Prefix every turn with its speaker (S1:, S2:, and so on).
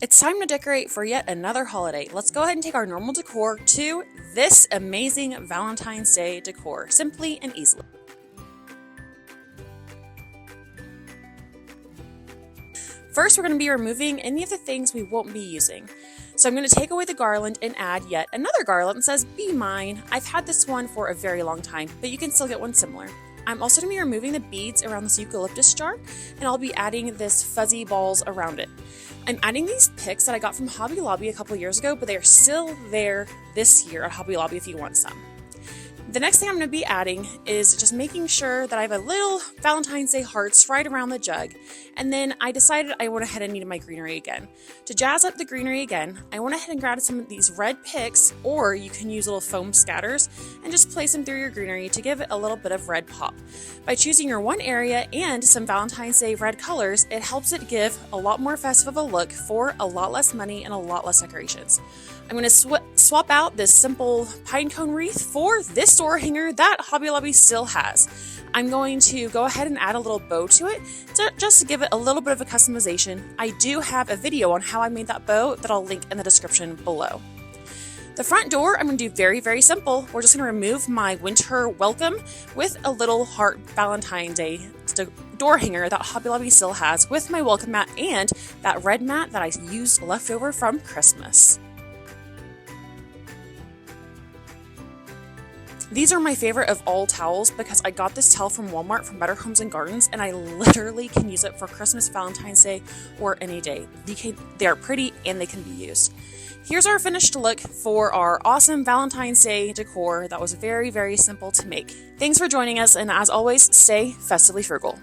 S1: It's time to decorate for yet another holiday. Let's go ahead and take our normal decor to this amazing Valentine's Day decor, simply and easily. First, we're going to be removing any of the things we won't be using. So I'm going to take away the garland and add yet another garland that says, "Be mine." I've had this one for a very long time, but you can still get one similar. I'm also going to be removing the beads around this eucalyptus jar, and I'll be adding this fuzzy balls around it. I'm adding these picks that I got from Hobby Lobby a couple years ago, but they are still there this year at Hobby Lobby if you want some. The next thing I'm going to be adding is just making sure that I have a little Valentine's Day hearts right around the jug. And then I decided I went ahead and needed my greenery again. To jazz up the greenery again, I went ahead and grabbed some of these red picks, or you can use little foam scatters, and just place them through your greenery to give it a little bit of red pop. By choosing your one area and some Valentine's Day red colors, it helps it give a lot more festive of a look for a lot less money and a lot less decorations. I'm going to swap out this simple pine cone wreath for this door hanger that Hobby Lobby still has. I'm going to go ahead and add a little bow to it just to give it a little bit of a customization. I do have a video on how I made that bow that I'll link in the description below. The front door, I'm going to do very, very simple. We're just going to remove my winter welcome with a little heart Valentine's Day door hanger that Hobby Lobby still has with my welcome mat and that red mat that I used left over from Christmas. These are my favorite of all towels because I got this towel from Walmart from Better Homes and Gardens, and I literally can use it for Christmas, Valentine's Day, or any day. They are pretty and they can be used. Here's our finished look for our awesome Valentine's Day decor that was very, very simple to make. Thanks for joining us, and as always, stay festively frugal.